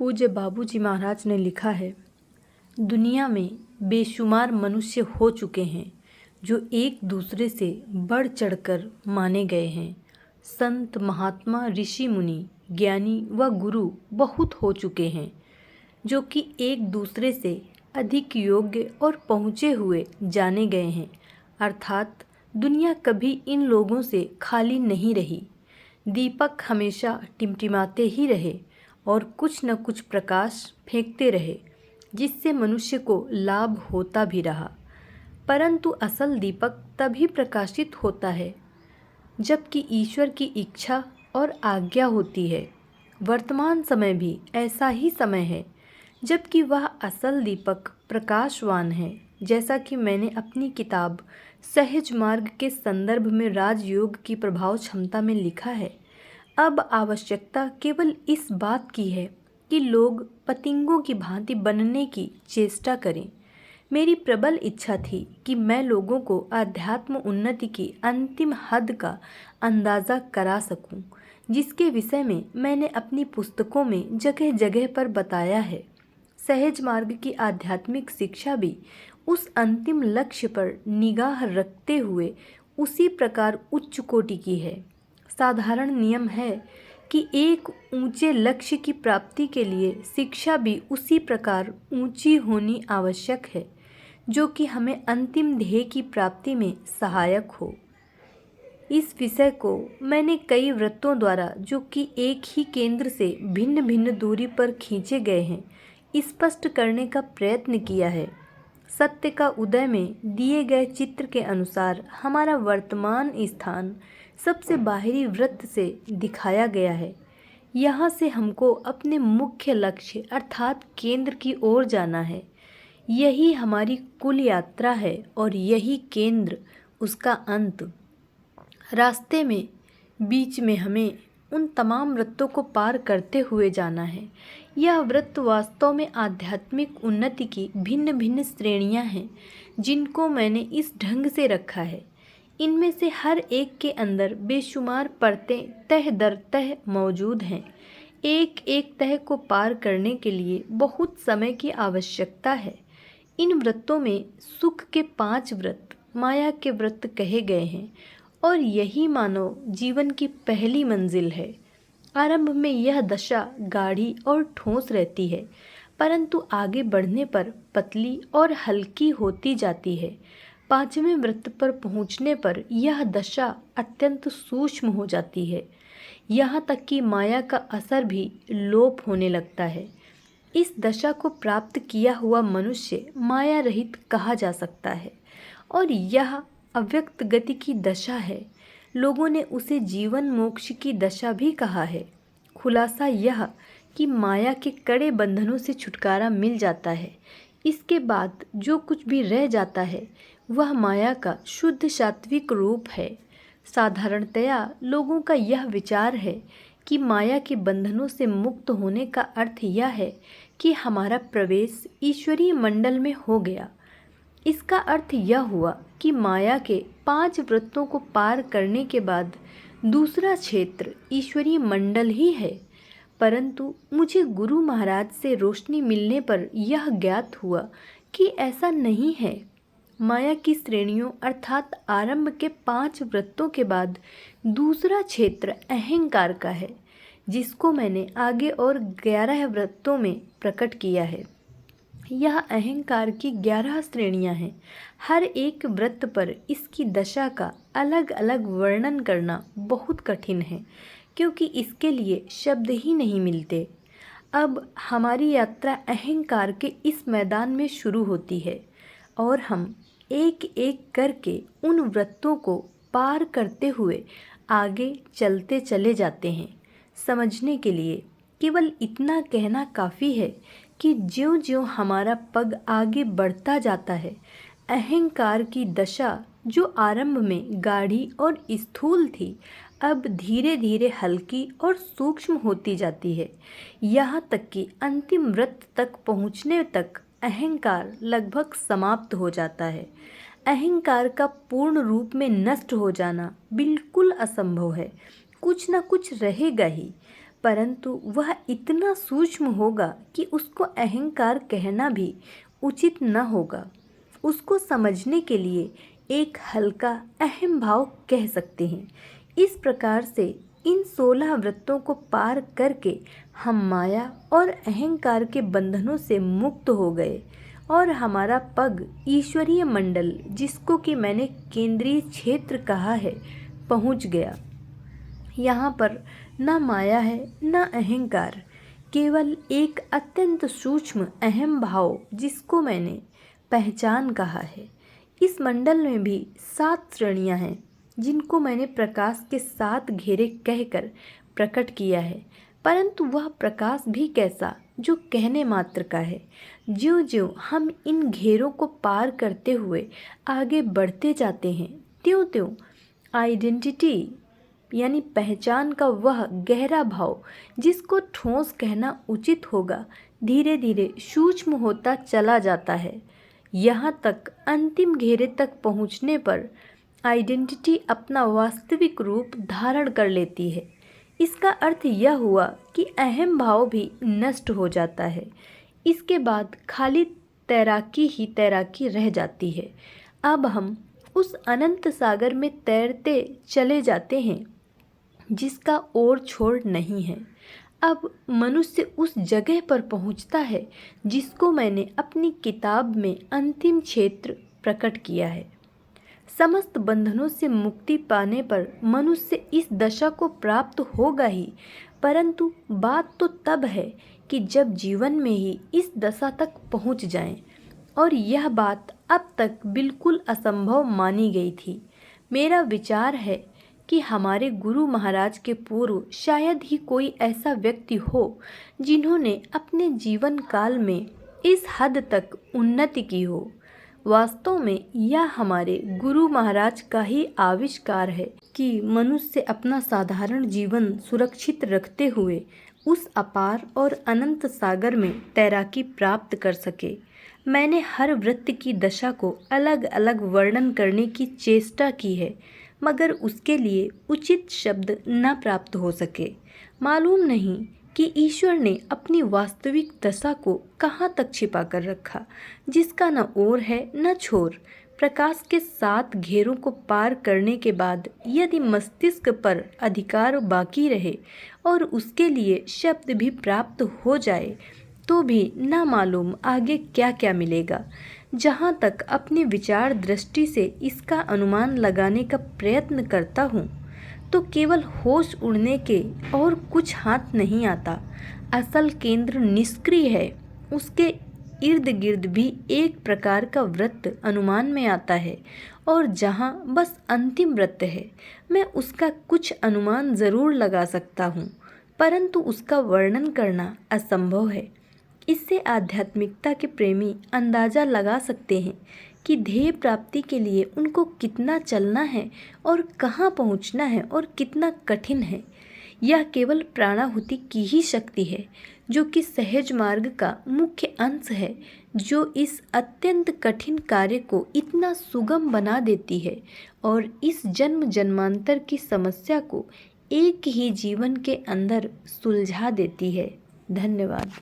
पूज्य बाबूजी महाराज ने लिखा है, दुनिया में बेशुमार मनुष्य हो चुके हैं जो एक दूसरे से बढ़ चढ़कर माने गए हैं। संत, महात्मा, ऋषि मुनि, ज्ञानी व गुरु बहुत हो चुके हैं जो कि एक दूसरे से अधिक योग्य और पहुँचे हुए जाने गए हैं। अर्थात दुनिया कभी इन लोगों से खाली नहीं रही। दीपक हमेशा टिमटिमाते ही रहे और कुछ न कुछ प्रकाश फेंकते रहे, जिससे मनुष्य को लाभ होता भी रहा। परंतु असल दीपक तभी प्रकाशित होता है जबकि ईश्वर की इच्छा और आज्ञा होती है। वर्तमान समय भी ऐसा ही समय है जबकि वह असल दीपक प्रकाशवान है। जैसा कि मैंने अपनी किताब सहज मार्ग के संदर्भ में राजयोग की प्रभाव क्षमता में लिखा है, अब आवश्यकता केवल इस बात की है कि लोग पतंगों की भांति बनने की चेष्टा करें। मेरी प्रबल इच्छा थी कि मैं लोगों को अध्यात्म उन्नति की अंतिम हद का अंदाज़ा करा सकूं, जिसके विषय में मैंने अपनी पुस्तकों में जगह जगह पर बताया है। सहज मार्ग की आध्यात्मिक शिक्षा भी उस अंतिम लक्ष्य पर निगाह रखते हुए उसी प्रकार उच्च कोटि की है। साधारण नियम है कि एक ऊंचे लक्ष्य की प्राप्ति के लिए शिक्षा भी उसी प्रकार ऊंची होनी आवश्यक है, जो कि हमें अंतिम ध्येय की प्राप्ति में सहायक हो। इस विषय को मैंने कई वृत्तों द्वारा, जो कि एक ही केंद्र से भिन्न भिन्न दूरी पर खींचे गए हैं, स्पष्ट करने का प्रयत्न किया है। सत्य का उदय में दिए गए चित्र के अनुसार हमारा वर्तमान स्थान सबसे बाहरी वृत्त से दिखाया गया है। यहाँ से हमको अपने मुख्य लक्ष्य अर्थात केंद्र की ओर जाना है। यही हमारी कुल यात्रा है और यही केंद्र उसका अंत। रास्ते में बीच में हमें उन तमाम वृत्तों को पार करते हुए जाना है। यह वृत्त वास्तव में आध्यात्मिक उन्नति की भिन्न भिन्न श्रेणियां हैं, जिनको मैंने इस ढंग से रखा है। इनमें से हर एक के अंदर बेशुमार परतें तह दर तह मौजूद हैं। एक एक तह को पार करने के लिए बहुत समय की आवश्यकता है। इन वृत्तों में सुख के 5 व्रत माया के व्रत कहे गए हैं और यही मानव जीवन की पहली मंजिल है। आरंभ में यह दशा गाढ़ी और ठोस रहती है, परंतु आगे बढ़ने पर पतली और हल्की होती जाती है। 5वें व्रत पर पहुँचने पर यह दशा अत्यंत सूक्ष्म हो जाती है, यहाँ तक कि माया का असर भी लोप होने लगता है। इस दशा को प्राप्त किया हुआ मनुष्य माया रहित कहा जा सकता है और यह अव्यक्त गति की दशा है। लोगों ने उसे जीवन मोक्ष की दशा भी कहा है। खुलासा यह कि माया के कड़े बंधनों से छुटकारा मिल जाता है। इसके बाद जो कुछ भी रह जाता है वह माया का शुद्ध सात्विक रूप है। साधारणतया लोगों का यह विचार है कि माया के बंधनों से मुक्त होने का अर्थ यह है कि हमारा प्रवेश ईश्वरीय मंडल में हो गया। इसका अर्थ यह हुआ कि माया के 5 वृत्तों को पार करने के बाद दूसरा क्षेत्र ईश्वरीय मंडल ही है। परंतु मुझे गुरु महाराज से रोशनी मिलने पर यह ज्ञात हुआ कि ऐसा नहीं है। माया की श्रेणियों अर्थात आरंभ के 5 वृत्तों के बाद दूसरा क्षेत्र अहंकार का है, जिसको मैंने आगे और 11 वृत्तों में प्रकट किया है। यह अहंकार की 11 श्रेणियां हैं। हर एक व्रत पर इसकी दशा का अलग अलग वर्णन करना बहुत कठिन है, क्योंकि इसके लिए शब्द ही नहीं मिलते। अब हमारी यात्रा अहंकार के इस मैदान में शुरू होती है और हम एक एक करके उन व्रतों को पार करते हुए आगे चलते चले जाते हैं। समझने के लिए केवल इतना कहना काफ़ी है कि ज्यों-ज्यों हमारा पग आगे बढ़ता जाता है, अहंकार की दशा जो आरंभ में गाढ़ी और स्थूल थी, अब धीरे धीरे हल्की और सूक्ष्म होती जाती है। यहाँ तक कि अंतिम व्रत तक पहुँचने तक अहंकार लगभग समाप्त हो जाता है। अहंकार का पूर्ण रूप में नष्ट हो जाना बिल्कुल असंभव है। कुछ न कुछ रहेगा ही, परंतु वह इतना सूक्ष्म होगा कि उसको अहंकार कहना भी उचित न होगा। उसको समझने के लिए एक हल्का अहम भाव कह सकते हैं। इस प्रकार से इन 16 व्रतों को पार करके हम माया और अहंकार के बंधनों से मुक्त हो गए और हमारा पग ईश्वरीय मंडल, जिसको कि मैंने केंद्रीय क्षेत्र कहा है, पहुंच गया। यहाँ पर न माया है न अहंकार, केवल एक अत्यंत सूक्ष्म अहम भाव, जिसको मैंने पहचान कहा है। इस मंडल में भी 7 श्रेणियाँ हैं, जिनको मैंने प्रकाश के 7 घेरे कहकर प्रकट किया है। परंतु वह प्रकाश भी कैसा, जो कहने मात्र का है। ज्यों ज्यों हम इन घेरों को पार करते हुए आगे बढ़ते जाते हैं, त्यों त्यों आइडेंटिटी यानी पहचान का वह गहरा भाव, जिसको ठोस कहना उचित होगा, धीरे धीरे सूक्ष्म होता चला जाता है। यहाँ तक अंतिम घेरे तक पहुँचने पर आइडेंटिटी अपना वास्तविक रूप धारण कर लेती है। इसका अर्थ यह हुआ कि अहम भाव भी नष्ट हो जाता है। इसके बाद खाली तैराकी ही तैराकी रह जाती है। अब हम उस अनंत सागर में तैरते चले जाते हैं, जिसका ओर छोड़ नहीं है। अब मनुष्य उस जगह पर पहुंचता है, जिसको मैंने अपनी किताब में अंतिम क्षेत्र प्रकट किया है। समस्त बंधनों से मुक्ति पाने पर मनुष्य इस दशा को प्राप्त होगा ही, परंतु बात तो तब है कि जब जीवन में ही इस दशा तक पहुंच जाएं, और यह बात अब तक बिल्कुल असंभव मानी गई थी। मेरा विचार है कि हमारे गुरु महाराज के पूर्व शायद ही कोई ऐसा व्यक्ति हो जिन्होंने अपने जीवन काल में इस हद तक उन्नति की हो। वास्तव में यह हमारे गुरु महाराज का ही आविष्कार है कि मनुष्य अपना साधारण जीवन सुरक्षित रखते हुए उस अपार और अनंत सागर में तैराकी प्राप्त कर सके। मैंने हर व्रत की दशा को अलग अलग वर्णन करने की चेष्टा की है, मगर उसके लिए उचित शब्द न प्राप्त हो सके। मालूम नहीं कि ईश्वर ने अपनी वास्तविक दशा को कहाँ तक छिपा कर रखा, जिसका न ओर है न छोर। प्रकाश के 7 घेरों को पार करने के बाद यदि मस्तिष्क पर अधिकार बाकी रहे और उसके लिए शब्द भी प्राप्त हो जाए, तो भी न मालूम आगे क्या क्या मिलेगा। जहाँ तक अपनी विचार दृष्टि से इसका अनुमान लगाने का प्रयत्न करता हूँ, तो केवल होश उड़ने के और कुछ हाथ नहीं आता। असल केंद्र निष्क्रिय है, उसके इर्द गिर्द भी एक प्रकार का वृत्त अनुमान में आता है, और जहाँ बस अंतिम वृत्त है, मैं उसका कुछ अनुमान ज़रूर लगा सकता हूँ, परंतु उसका वर्णन करना असंभव है। इससे आध्यात्मिकता के प्रेमी अंदाज़ा लगा सकते हैं कि ध्येय प्राप्ति के लिए उनको कितना चलना है और कहाँ पहुँचना है और कितना कठिन है। यह केवल प्राणाहुति की ही शक्ति है, जो कि सहज मार्ग का मुख्य अंश है, जो इस अत्यंत कठिन कार्य को इतना सुगम बना देती है और इस जन्म जन्मांतर की समस्या को एक ही जीवन के अंदर सुलझा देती है। धन्यवाद।